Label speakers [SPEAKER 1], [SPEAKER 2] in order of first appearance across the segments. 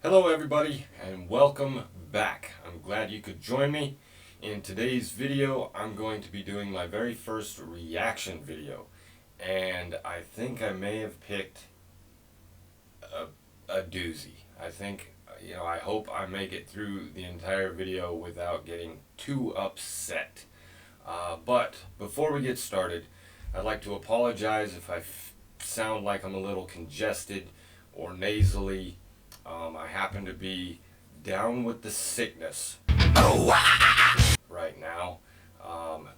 [SPEAKER 1] Hello everybody and welcome back. I'm glad you could join me. In today's video I'm going to be doing my very first reaction video, and I think I may have picked a doozy. I hope I make it through the entire video without getting too upset. But before we get started, I'd like to apologize if I sound like I'm a little congested or nasally. I happen to be down with the sickness right now.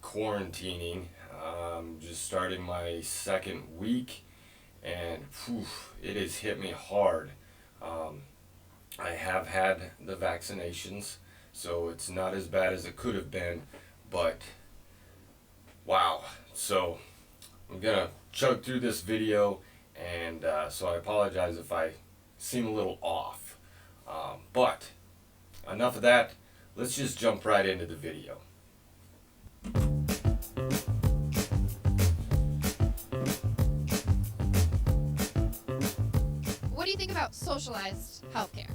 [SPEAKER 1] Quarantining. Just starting my second week, and it has hit me hard. I have had the vaccinations, so it's not as bad as it could have been, but wow. So I'm gonna chug through this video, and so I apologize if I seem a little off. But enough of that, let's just jump right into the video.
[SPEAKER 2] What do you think about socialized healthcare?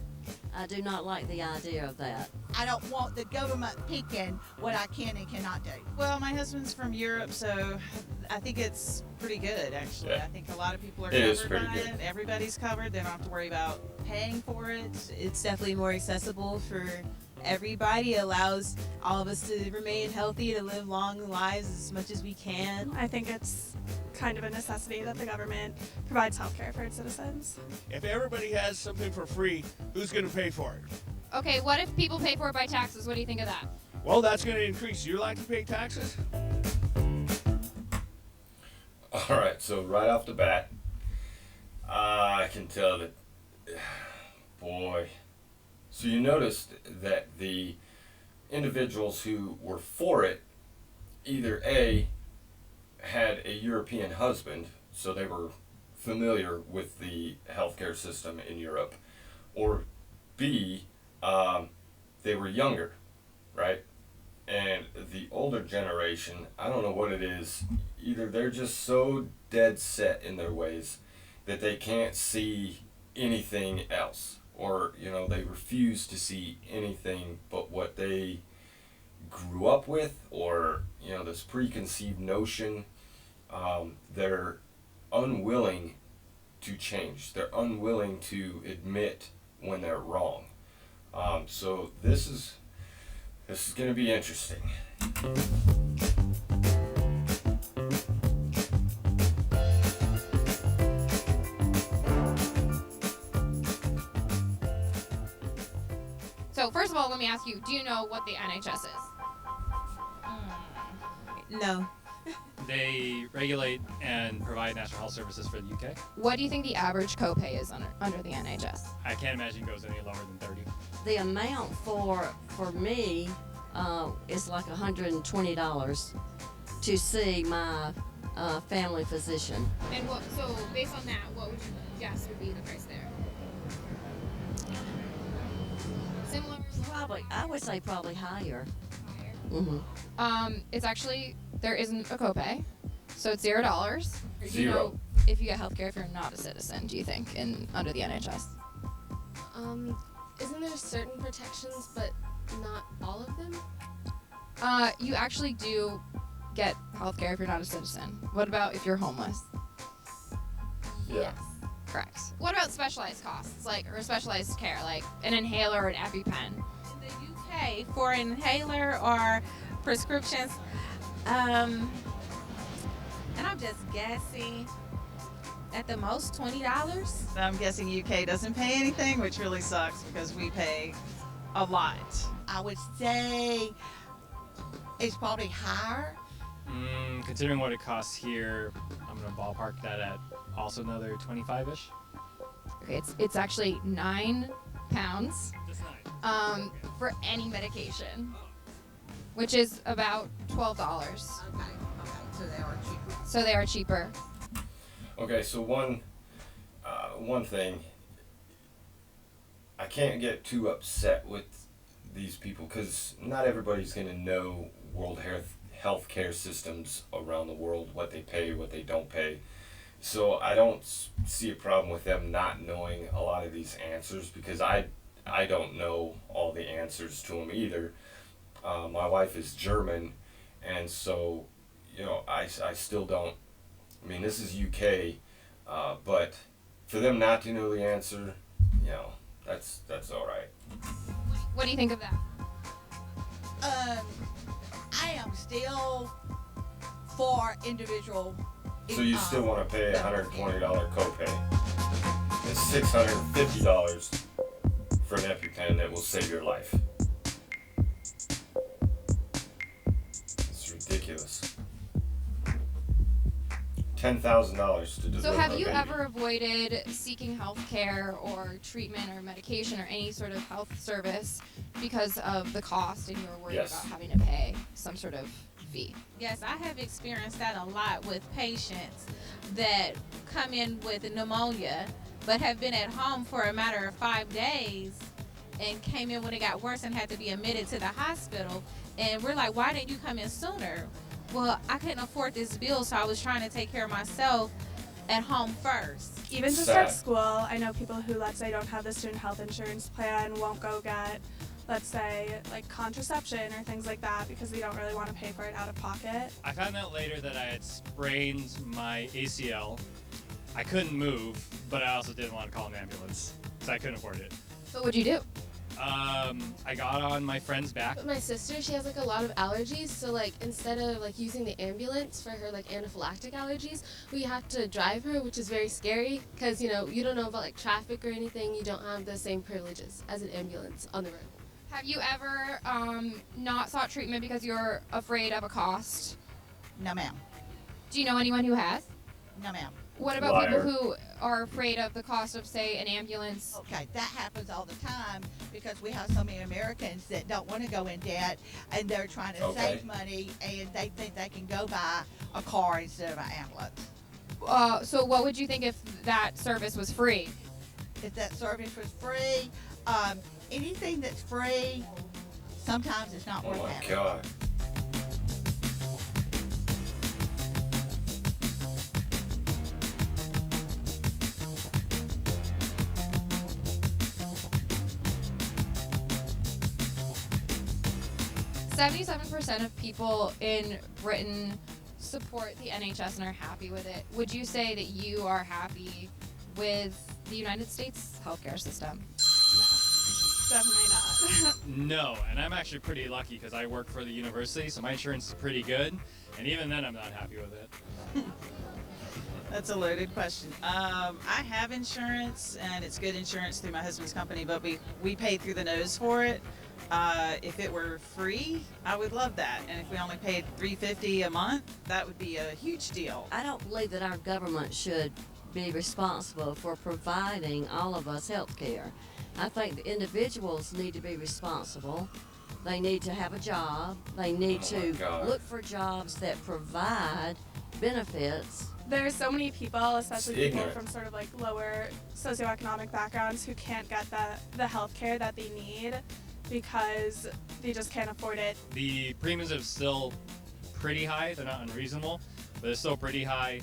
[SPEAKER 3] I do not like the idea of that.
[SPEAKER 4] I don't want the government picking what I can and cannot do.
[SPEAKER 5] Well, my husband's from Europe, so I think it's pretty good, actually.
[SPEAKER 1] Yeah.
[SPEAKER 5] I think a lot of people are
[SPEAKER 1] It is
[SPEAKER 5] covered
[SPEAKER 1] pretty
[SPEAKER 5] by
[SPEAKER 1] good.
[SPEAKER 5] it. Everybody's covered. They don't have to worry about paying for it.
[SPEAKER 6] It's definitely more accessible for everybody. It allows all of us to remain healthy, to live long lives as much as we can.
[SPEAKER 7] I think it's kind of a necessity that the government provides healthcare for its citizens.
[SPEAKER 8] If everybody has something for free, who's going to pay for it?
[SPEAKER 2] Okay, what if people pay for it by taxes? What do you think of that?
[SPEAKER 8] Well, that's going to increase. You like to pay taxes?
[SPEAKER 1] Alright, so right off the bat, I can tell that, boy. So you noticed that the individuals who were for it either A, had a European husband, so they were familiar with the healthcare system in Europe, or B, they were younger, right? And the older generation, I don't know what it is, either they're just so dead set in their ways that they can't see anything else, or they refuse to see anything but what they grew up with, or this preconceived notion. They're unwilling to change. They're unwilling to admit when they're wrong. So this is going to be interesting.
[SPEAKER 2] So first of all, let me ask you, do you know what the NHS is?
[SPEAKER 6] No.
[SPEAKER 9] They regulate and provide national health services for the UK.
[SPEAKER 2] What do you think the average copay is under the NHS?
[SPEAKER 9] I can't imagine it goes any lower than 30.
[SPEAKER 3] The amount for me is like $120 to see my family physician.
[SPEAKER 2] And so based on that, what would you guess would be the price there? Similar?
[SPEAKER 3] Probably, I would say probably higher.
[SPEAKER 2] Higher? It's actually, there isn't a copay, so it's $0. Do you
[SPEAKER 1] Zero.
[SPEAKER 2] know if you get healthcare if you're not a citizen, do you think, under the NHS?
[SPEAKER 10] Isn't there certain protections, but not all of them?
[SPEAKER 2] You actually do get healthcare if you're not a citizen. What about if you're homeless?
[SPEAKER 1] Yeah.
[SPEAKER 2] Correct. What about specialized costs, or specialized care, like an inhaler or an EpiPen?
[SPEAKER 11] In the UK, for an inhaler or prescriptions, and I'm just guessing, at the most $20.
[SPEAKER 5] I'm guessing UK doesn't pay anything, which really sucks because we pay a lot.
[SPEAKER 4] I would say it's probably higher.
[SPEAKER 9] Considering what it costs here, I'm going to ballpark that at also another 25-ish.
[SPEAKER 2] Okay, it's actually £9
[SPEAKER 9] Just nice.
[SPEAKER 2] for any medication, which is about $12.
[SPEAKER 4] Okay, so they are cheaper.
[SPEAKER 2] So they are cheaper.
[SPEAKER 1] Okay, so one thing, I can't get too upset with these people because not everybody's going to know World Health care systems around the world, what they pay, what they don't pay. So I don't see a problem with them not knowing a lot of these answers, because I don't know all the answers to them either. My wife is German, and so I still don't. I mean, this is UK, but for them not to know the answer, that's all right.
[SPEAKER 2] What do you think of that?
[SPEAKER 4] I am still for individual.
[SPEAKER 1] So you still want to pay $120 copay and $650 for an EpiPen that will save your life? It's ridiculous. $10,000 to deliver
[SPEAKER 2] So have
[SPEAKER 1] a
[SPEAKER 2] you
[SPEAKER 1] baby.
[SPEAKER 2] ever avoided seeking health care or treatment or medication or any sort of health service because of the cost and you were worried
[SPEAKER 1] Yes.
[SPEAKER 2] about having to pay some sort of fee?
[SPEAKER 11] Yes, I have experienced that a lot with patients that come in with pneumonia but have been at home for a matter of 5 days and came in when it got worse and had to be admitted to the hospital. And we're like, why didn't you come in sooner? Well, I couldn't afford this bill, so I was trying to take care of myself at home first.
[SPEAKER 7] Even just
[SPEAKER 1] Sad.
[SPEAKER 7] at school, I know people who, let's say, don't have the student health insurance plan, won't go get, let's say, like contraception or things like that because they don't really want to pay for it out of pocket.
[SPEAKER 9] I found out later that I had sprained my ACL. I couldn't move, but I also didn't want to call an ambulance, so I couldn't afford it.
[SPEAKER 2] So what'd you do?
[SPEAKER 9] I got on my friend's back.
[SPEAKER 10] But my sister, she has like a lot of allergies, so like instead of like using the ambulance for her like anaphylactic allergies, we have to drive her, which is very scary because you don't know about like traffic or anything. You don't have the same privileges as an ambulance on the road.
[SPEAKER 2] Have you ever not sought treatment because you're afraid of a cost?
[SPEAKER 4] No, ma'am.
[SPEAKER 2] Do you know anyone who has?
[SPEAKER 4] No, ma'am.
[SPEAKER 2] What about
[SPEAKER 1] Liar.
[SPEAKER 2] people who are afraid of the cost of, say, an ambulance?
[SPEAKER 4] Okay, that happens all the time because we have so many Americans that don't want to go in debt and they're trying to
[SPEAKER 1] Okay.
[SPEAKER 4] save money and they think they can go buy a car instead of an ambulance.
[SPEAKER 2] So what would you think if that service was free?
[SPEAKER 4] If that service was free, anything that's free, sometimes it's not
[SPEAKER 1] Oh
[SPEAKER 4] worth
[SPEAKER 1] my
[SPEAKER 4] having.
[SPEAKER 1] God.
[SPEAKER 2] %77% of people in Britain support the NHS and are happy with it. Would you say that you are happy with the United States healthcare system?
[SPEAKER 7] Definitely not.
[SPEAKER 9] No, and I'm actually pretty lucky because I work for the university, so my insurance is pretty good, and even then I'm not happy with it.
[SPEAKER 5] That's a loaded question. I have insurance, and it's good insurance through my husband's company, but we pay through the nose for it. If it were free, I would love that. And if we only paid $350 a month, that would be a huge deal.
[SPEAKER 3] I don't believe that our government should be responsible for providing all of us health care. I think the individuals need to be responsible. They need to have a job. They need
[SPEAKER 1] Oh my
[SPEAKER 3] to
[SPEAKER 1] God.
[SPEAKER 3] look for jobs that provide benefits.
[SPEAKER 7] There's so many people, especially
[SPEAKER 1] It's
[SPEAKER 7] people
[SPEAKER 1] ignorant.
[SPEAKER 7] from sort of like lower socioeconomic backgrounds who can't get the health care that they need because they just can't afford it.
[SPEAKER 9] The premiums are still pretty high. They're not unreasonable, but they're still pretty high.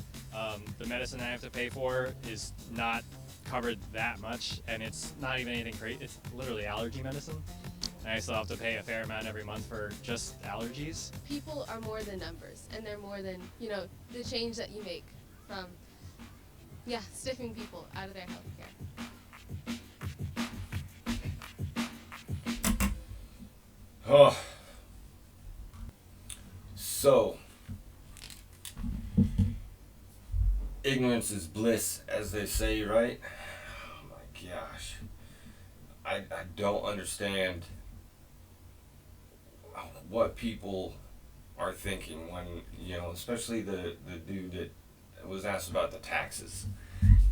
[SPEAKER 9] The medicine I have to pay for is not covered that much, and it's not even anything crazy. It's literally allergy medicine, and I still have to pay a fair amount every month for just allergies.
[SPEAKER 10] People are more than numbers, and they're more than the change that you make from stiffing people out of their health care.
[SPEAKER 1] Oh. So, ignorance is bliss, as they say, right? Oh my gosh. I don't understand what people are thinking when, especially the dude that was asked about the taxes.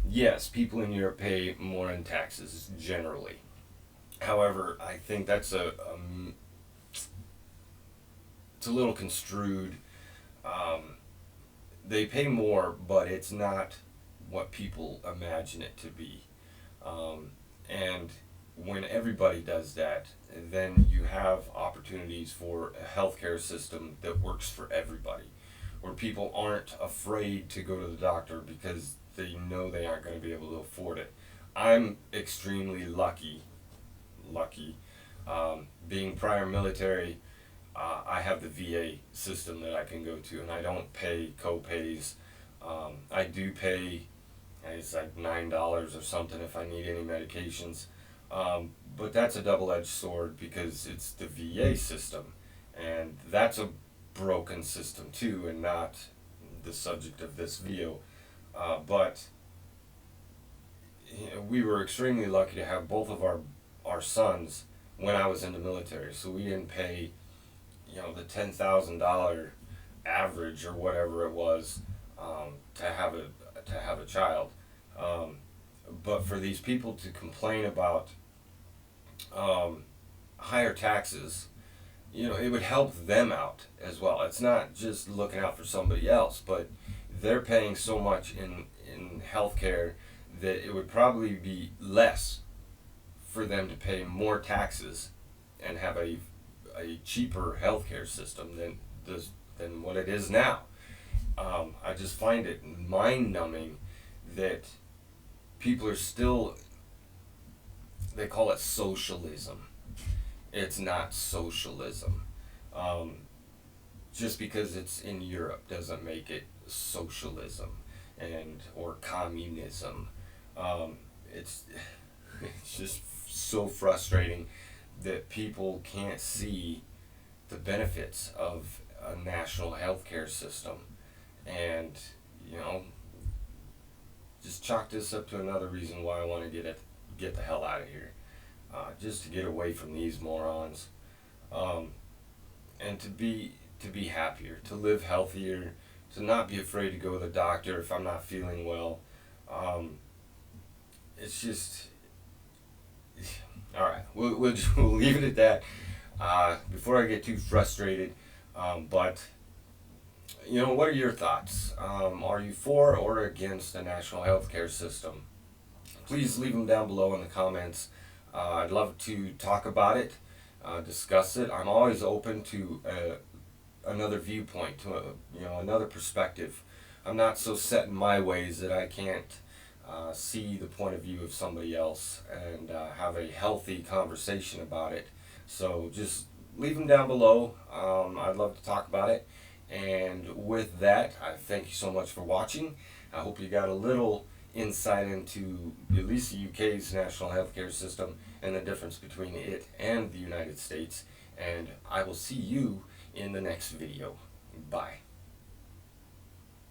[SPEAKER 1] Yes, people in Europe pay more in taxes, generally. However, I think that's it's a little construed. They pay more, but it's not what people imagine it to be. And when everybody does that, then you have opportunities for a healthcare system that works for everybody, where people aren't afraid to go to the doctor because they know they aren't going to be able to afford it. I'm extremely lucky. Being prior military, I have the VA system that I can go to, and I don't pay co-pays. I do pay, it's like $9 or something if I need any medications. But that's a double-edged sword because it's the VA system, and that's a broken system too, and not the subject of this video. But you know, we were extremely lucky to have both of our sons when I was in the military, so we didn't pay, you know, the $10,000 average or whatever it was to have a child. But for these people to complain about higher taxes, you know, it would help them out as well. It's not just looking out for somebody else, but they're paying so much in healthcare that it would probably be less for them to pay more taxes and have a cheaper healthcare system than what it is now. I just find it mind-numbing that people are still, they call it socialism. It's not socialism. Just because it's in Europe doesn't make it socialism or communism. It's just so frustrating that people can't see the benefits of a national healthcare system, and you know, just chalk this up to another reason why I want to get the hell out of here, just to get away from these morons, and to be happier, to live healthier, to not be afraid to go to the doctor if I'm not feeling well. It's just, all right. We'll leave it at that. Before I get too frustrated, but you know, what are your thoughts? Are you for or against the national healthcare system? Please leave them down below in the comments. I'd love to talk about it, discuss it. I'm always open to another viewpoint, to another perspective. I'm not so set in my ways that I can't see the point of view of somebody else and have a healthy conversation about it. So just leave them down below. I'd love to talk about it. And with that, I thank you so much for watching. I hope you got a little insight into at least the UK's national healthcare system and the difference between it and the United States. And I will see you in the next video. Bye.